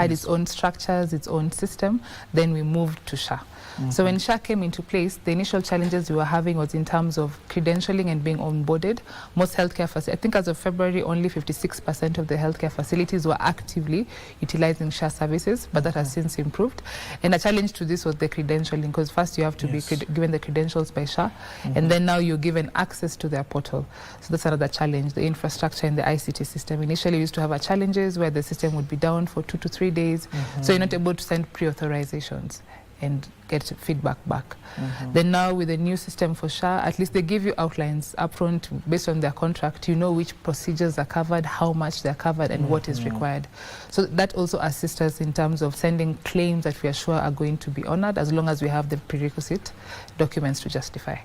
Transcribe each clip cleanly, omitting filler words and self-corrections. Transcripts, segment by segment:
had its own structures, its own system. Then we moved to SHA. So when SHA came into place, the initial challenges we were having was in terms of credentialing and being onboarded. Most healthcare facilities, I think as of February, only 56% of the healthcare facilities were actively utilizing SHA services, but that has since improved. And a challenge to this was the credentialing, because first you have to be given the credentials by SHA, and then now you're given access to their portal. So that's another challenge, the infrastructure and the ICT system. Initially, we used to have challenges where the system would be down for 2 to 3 days, so you're not able to send pre-authorizations and get feedback back. Then now with the new system for SHA, at least they give you outlines upfront based on their contract. You know which procedures are covered, how much they're covered, and what is required. So that also assists us in terms of sending claims that we are sure are going to be honored, as long as we have the prerequisite documents to justify.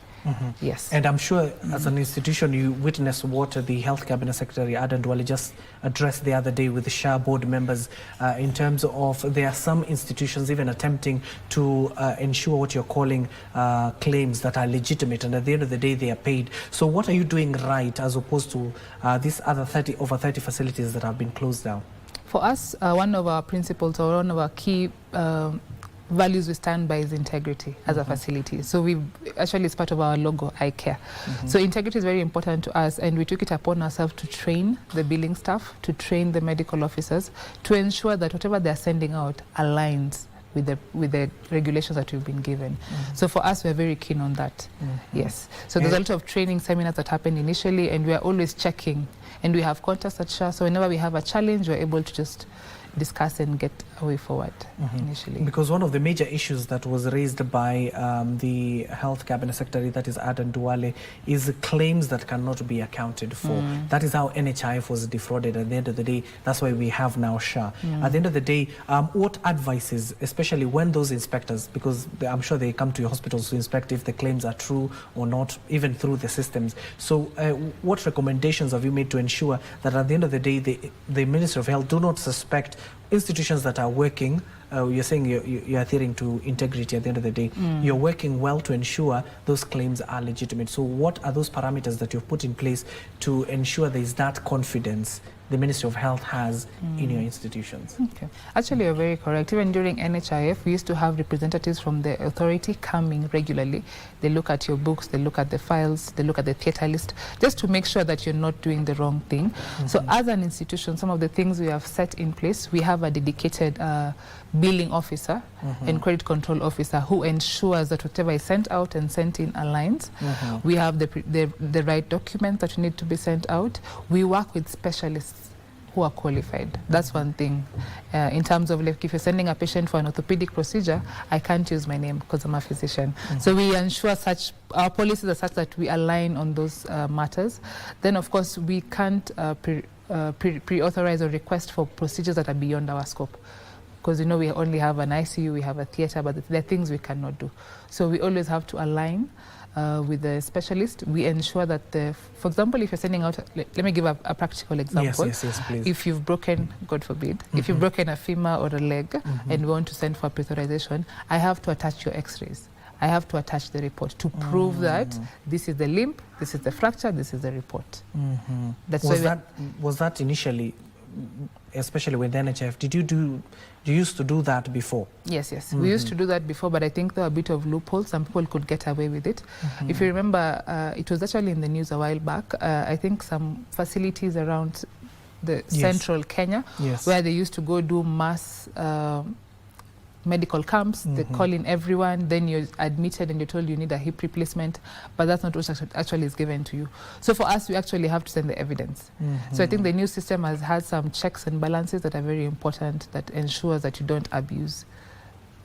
Yes. And I'm sure as an institution you witnessed what the Health Cabinet Secretary Aden Duale just addressed the other day with the SHA board members in terms of there are some institutions even attempting to ensure what you're calling claims that are legitimate, and at the end of the day they are paid. So what are you doing right as opposed to these other over 30 facilities that have been closed down? For us, one of our principles or one of our key values we stand by is integrity as a facility. So we actually, it's part of our logo, I care. So integrity is very important to us, and we took it upon ourselves to train the billing staff, to train the medical officers, to ensure that whatever they're sending out aligns with the regulations that we've been given. So for us, we're very keen on that. Yes. So there's a lot of training seminars that happened initially, and we are always checking, and we have contacts at SHA, so whenever we have a challenge, we're able to just discuss and get a way forward initially. Because one of the major issues that was raised by the Health Cabinet Secretary, that is Aden Duale, is claims that cannot be accounted for. That is how NHIF was defrauded. At the end of the day, that's why we have now SHA. At the end of the day, what advices, especially when those inspectors, because I'm sure they come to your hospitals to inspect if the claims are true or not, even through the systems. So what recommendations have you made to ensure that at the end of the day, the Ministry of Health do not suspect institutions that are working, you're saying you're adhering to integrity at the end of the day, you're working well to ensure those claims are legitimate. So what are those parameters that you've put in place to ensure there is that confidence the Ministry of Health has in your institutions? Okay. Actually, you're very correct. Even during NHIF, we used to have representatives from the authority coming regularly. They look at your books, they look at the files, they look at the theatre list, just to make sure that you're not doing the wrong thing. So as an institution, some of the things we have set in place, we have a dedicated billing officer and credit control officer who ensures that whatever is sent out and sent in aligns. We have the right documents that need to be sent out. We work with specialists who are qualified. That's one thing. In terms of, like, if you're sending a patient for an orthopedic procedure, I can't use my name because I'm a physician. So we ensure our policies are such that we align on those matters. Then, of course, we can't pre-authorize or request for procedures that are beyond our scope. Because, you know, we only have an ICU, we have a theatre, but there are things we cannot do. So we always have to align with the specialist. We ensure that, for example, if you're sending out, let me give a practical example. Yes, please. If you've broken, God forbid, if you've broken a femur or a leg and we want to send for pre-authorization, I have to attach your x-rays. I have to attach the report to prove that this is the limb, this is the fracture, this is the report. Was that initially, especially with NHIF, you used to do that before? Yes. We used to do that before, but I think there were a bit of loopholes. Some people could get away with it. If you remember, it was actually in the news a while back. I think some facilities around the central Kenya, where they used to go do mass medical camps, they call in everyone, then you're admitted and you're told you need a hip replacement, but that's not what actually is given to you. So for us, we actually have to send the evidence. So I think the new system has had some checks and balances that are very important, that ensures that you don't abuse.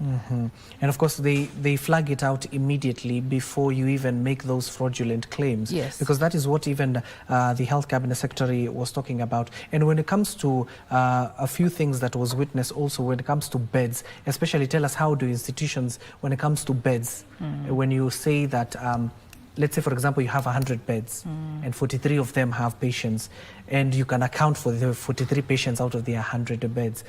And of course, they flag it out immediately before you even make those fraudulent claims. Yes. Because that is what even the Health Cabinet Secretary was talking about. And when it comes to a few things that was witnessed also when it comes to beds, especially tell us how do institutions, when it comes to beds, when you say that let's say, for example, you have 100 beds and 43 of them have patients, and you can account for the 43 patients out of the 100 beds.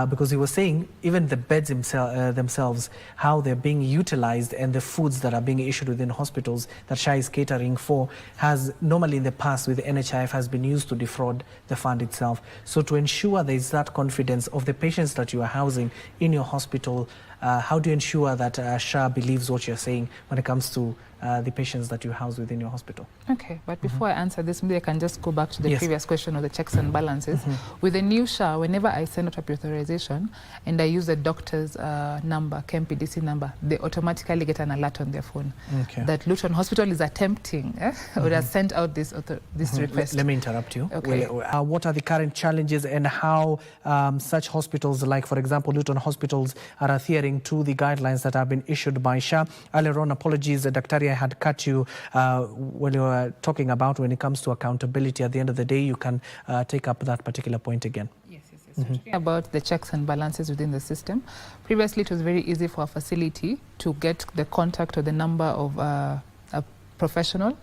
Because you were saying even the beds themselves, how they're being utilized, and the foods that are being issued within hospitals that SHA is catering for has normally in the past with the NHIF has been used to defraud the fund itself. So to ensure there is that confidence of the patients that you are housing in your hospital, how do you ensure that SHA believes what you're saying when it comes to the patients that you house within your hospital? Okay, but before I answer this, maybe I can just go back to the previous question of the checks and balances. With the new SHA, whenever I send out a pre-authorization and I use the doctor's number, KMPDC number, they automatically get an alert on their phone that Luton Hospital is attempting or has sent out this request. Let me interrupt you. Okay. What are the current challenges and how such hospitals, like for example Luton hospitals, are adhering to the guidelines that have been issued by SHA? Earlier on, apologies, Dr. I had cut you when you were talking about when it comes to accountability. At the end of the day, you can take up that particular point again. Yes. Talking about the checks and balances within the system, previously it was very easy for a facility to get the contact or the number of a professional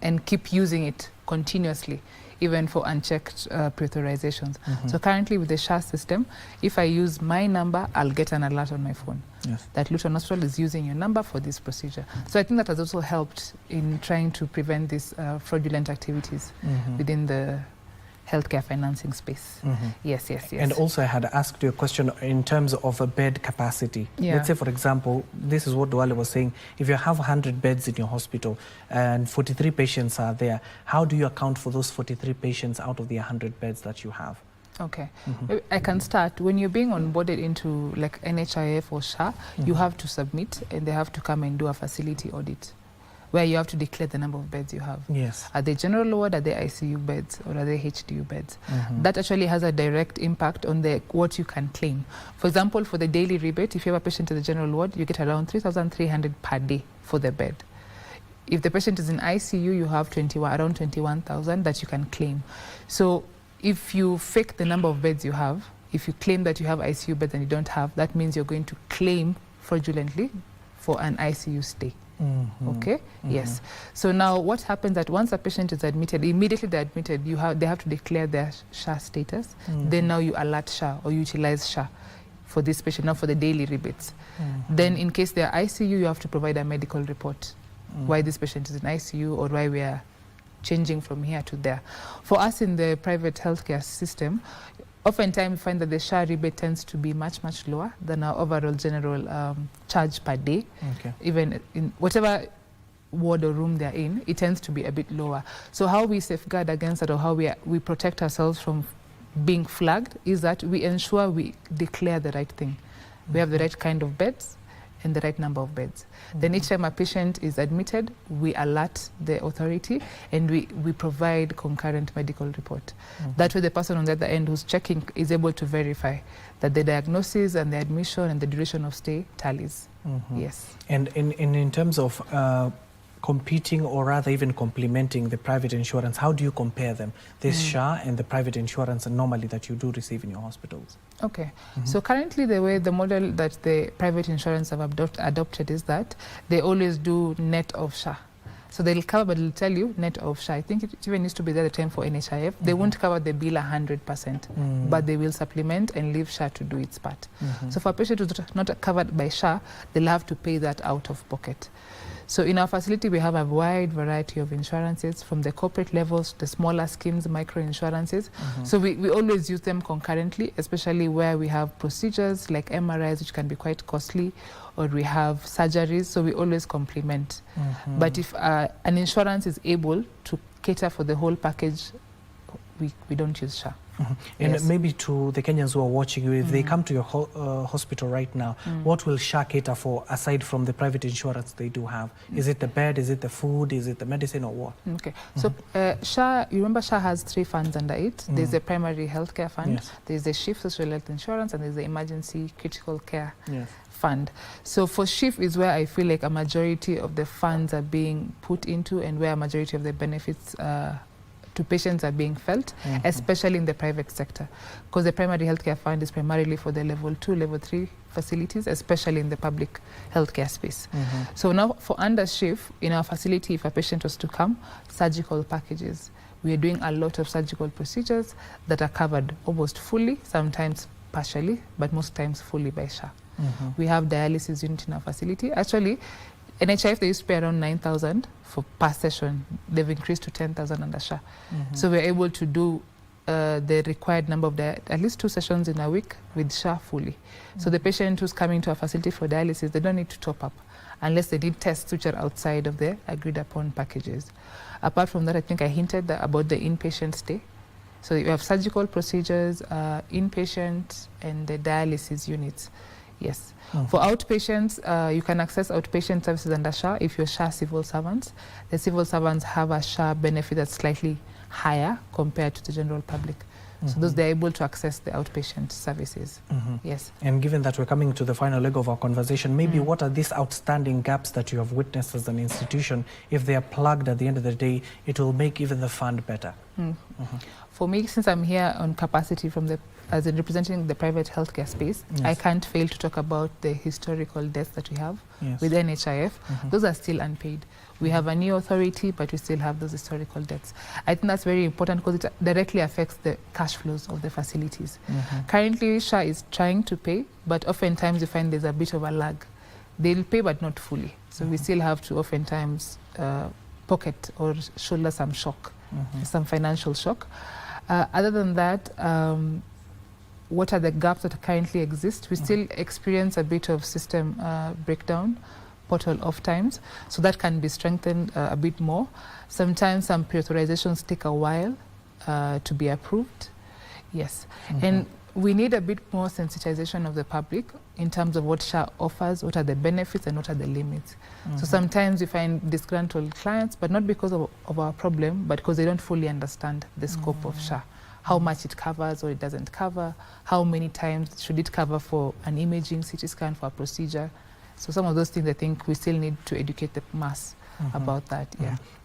and keep using it continuously, even for unchecked pre-authorizations. So currently with the SHA system, if I use my number, I'll get an alert on my phone that Luton Hospital is using your number for this procedure. So I think that has also helped in trying to prevent these fraudulent activities within the healthcare financing space. Yes. And also I had asked you a question in terms of a bed capacity. Let's say, for example, this is what Duale was saying. If you have 100 beds in your hospital and 43 patients are there, how do you account for those 43 patients out of the 100 beds that you have? Okay, I can start. When you're being onboarded into like NHIF or SHA, you have to submit and they have to come and do a facility audit, where you have to declare the number of beds you have. Yes. Are they general ward, are they ICU beds, or are they HDU beds? That actually has a direct impact on what you can claim. For example, for the daily rebate, if you have a patient in the general ward, you get around 3,300 per day for the bed. If the patient is in ICU, you have around 21,000 that you can claim. So if you fake the number of beds you have, if you claim that you have ICU beds and you don't have, that means you're going to claim fraudulently for an ICU stay. Okay. Yes. So now what happens that once a patient is admitted, immediately they're admitted, they have to declare their SHA status. Then now you alert SHA or utilize SHA for this patient, not for the daily rebates. Then in case they're ICU, you have to provide a medical report why this patient is in ICU or why we are changing from here to there. For us in the private healthcare system, oftentimes we find that the SHA rebate tends to be much lower than our overall general charge per day. Even in whatever ward or room they're in, it tends to be a bit lower. So how we safeguard against that, or how we protect ourselves from being flagged, is that we ensure we declare the right thing. We have the right kind of beds and the right number of beds. Then each time a patient is admitted, we alert the authority and we provide concurrent medical report. That way the person on the other end who's checking is able to verify that the diagnosis and the admission and the duration of stay tallies. Yes. And in terms of competing, or rather even complementing the private insurance, how do you compare them, this SHA and the private insurance normally that you do receive in your hospitals? Okay, so currently the model that the private insurance have adopted is that they always do net of SHA. So they'll cover, but they'll tell you net of SHA. I think it even needs to be there the time for NHIF. They won't cover the bill 100%, but they will supplement and leave SHA to do its part. So for a patient who's not covered by SHA, they'll have to pay that out of pocket. So in our facility, we have a wide variety of insurances, from the corporate levels to the smaller schemes, micro insurances. So we always use them concurrently, especially where we have procedures like MRIs, which can be quite costly, or we have surgeries. So we always complement. But if an insurance is able to cater for the whole package, we don't use SHA. And maybe to the Kenyans who are watching you, if they come to your hospital right now, what will SHA cater for aside from the private insurance they do have? Is it the bed, is it the food, is it the medicine, or what? Okay, so SHA, you remember SHA has 3 funds under it. There's the primary healthcare fund, there's the SHIF social health insurance, and there's the emergency critical care fund. So for SHIF is where I feel like a majority of the funds are being put into and where a majority of the benefits to patients are being felt, especially in the private sector, because the primary healthcare fund is primarily for the level 2, level 3 facilities, especially in the public healthcare space. So now for undershift in our facility, if a patient was to come, surgical packages. We are doing a lot of surgical procedures that are covered almost fully, sometimes partially, but most times fully by SHA. We have dialysis unit in our facility. Actually, NHIF, they used to pay around 9,000 for per session. They've increased to 10,000 under SHA. So we're able to do the required number of at least 2 sessions in a week with SHA fully. So the patient who's coming to a facility for dialysis, they don't need to top up unless they need tests which are outside of the agreed upon packages. Apart from that, I think I hinted about the inpatient stay. So you have surgical procedures, inpatient, and the dialysis units. Yes. For outpatients, you can access outpatient services under SHA if you're SHA civil servants. The civil servants have a SHA benefit that's slightly higher compared to the general public. So those, they're able to access the outpatient services. Yes. And given that we're coming to the final leg of our conversation, maybe what are these outstanding gaps that you have witnessed as an institution? If they are plugged at the end of the day, it will make even the fund better. For me, since I'm here on capacity as in representing the private healthcare space, I can't fail to talk about the historical debts that we have with NHIF. Those are still unpaid. We have a new authority, but we still have those historical debts. I think that's very important because it directly affects the cash flows of the facilities. Currently, SHA is trying to pay, but oftentimes you find there's a bit of a lag. They'll pay, but not fully. So we still have to oftentimes pocket or shoulder some shock, some financial shock. Other than that, what are the gaps that currently exist? We still experience a bit of system breakdown, portal off times, so that can be strengthened a bit more. Sometimes some pre-authorizations take a while to be approved. Yes, and we need a bit more sensitization of the public in terms of what SHA offers, what are the benefits and what are the limits. So sometimes we find disgruntled clients, but not because of our problem, but because they don't fully understand the scope of SHA. How much it covers or it doesn't cover, how many times should it cover for an imaging CT scan for a procedure. So some of those things I think we still need to educate the mass about that.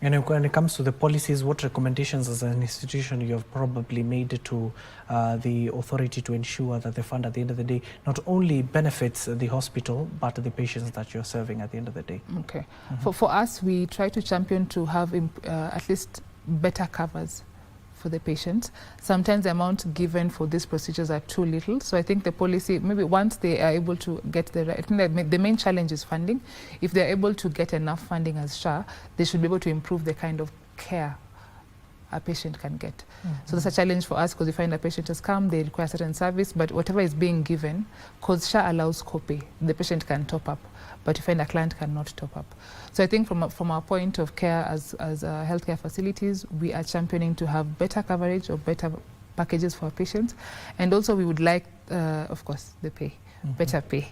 And when it comes to the policies, what recommendations as an institution you have probably made to the authority to ensure that the fund at the end of the day not only benefits the hospital but the patients that you're serving at the end of the day? Okay. For us, we try to champion to have at least better covers for the patients. Sometimes the amount given for these procedures are too little. So I think the policy, maybe once they are able to get the right, I think the main challenge is funding. If they're able to get enough funding as SHA, they should be able to improve the kind of care a patient can get. So that's a challenge for us because we find a patient has come, they require certain service, but whatever is being given, because SHA allows copay, the patient can top up, but you find a client cannot top up. So I think from our point of care as healthcare facilities, we are championing to have better coverage or better packages for our patients. And also we would like, of course, the pay. Better pay.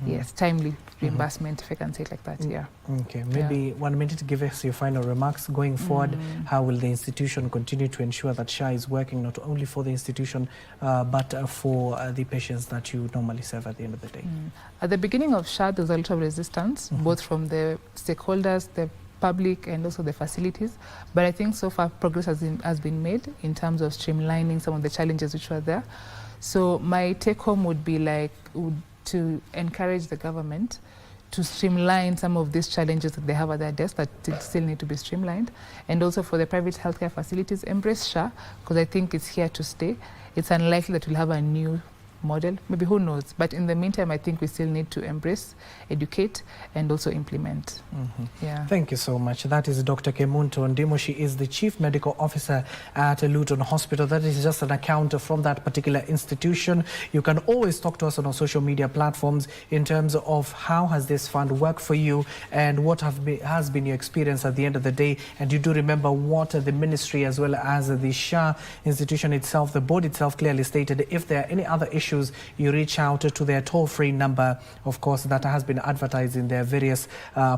Yes, timely reimbursement, if I can say it like that. Okay, maybe 1 minute to give us your final remarks. Going forward, how will the institution continue to ensure that SHA is working not only for the institution but for the patients that you normally serve at the end of the day? At the beginning of SHA, there was a lot of resistance, both from the stakeholders, the public and also the facilities, but I think so far progress has been made in terms of streamlining some of the challenges which were there. So my take home would be to encourage the government to streamline some of these challenges that they have at their desk that still need to be streamlined, and also for the private healthcare facilities, embrace SHA because I think it's here to stay. It's unlikely that we'll have a new model, maybe, who knows, but in the meantime I think we still need to embrace, educate and also implement. Thank you so much. That is Dr. Kemunto Ndimo. She is the Chief Medical Officer at Luton Hospital. That is just an account from that particular institution. You can always talk to us on our social media platforms in terms of how has this fund worked for you and what has been your experience at the end of the day. And you do remember what the ministry as well as the SHA institution itself, the board itself clearly stated. If there are any other issues, you reach out to their toll-free number, of course, that has been advertised in their various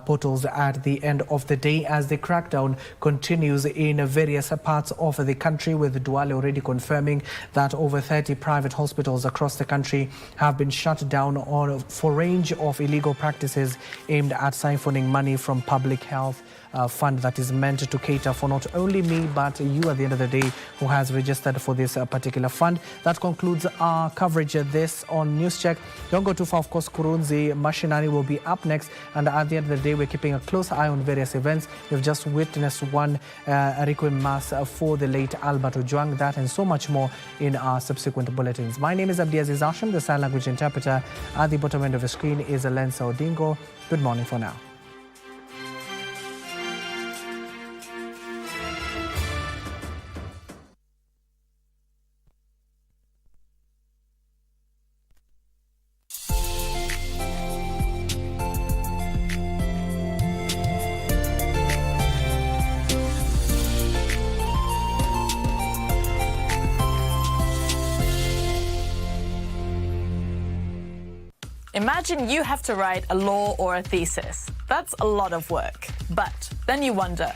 portals at the end of the day as the crackdown continues in various parts of the country, with Duale already confirming that over 30 private hospitals across the country have been shut down for a range of illegal practices aimed at siphoning money from public health fund that is meant to cater for not only me but you at the end of the day who has registered for this particular fund. That concludes our coverage of this on News Check. Don't go too far, of course. Kurunzi Machinery will be up next, and at the end of the day we're keeping a close eye on various events. We've just witnessed one requiem mass for the late Albert Ojwang. That and so much more in our subsequent bulletins. My name is Abdiaziz Asham, the sign language interpreter. At the bottom end of the screen is Alensa Odingo. Good morning for now. Imagine you have to write a law or a thesis. That's a lot of work. But then you wonder,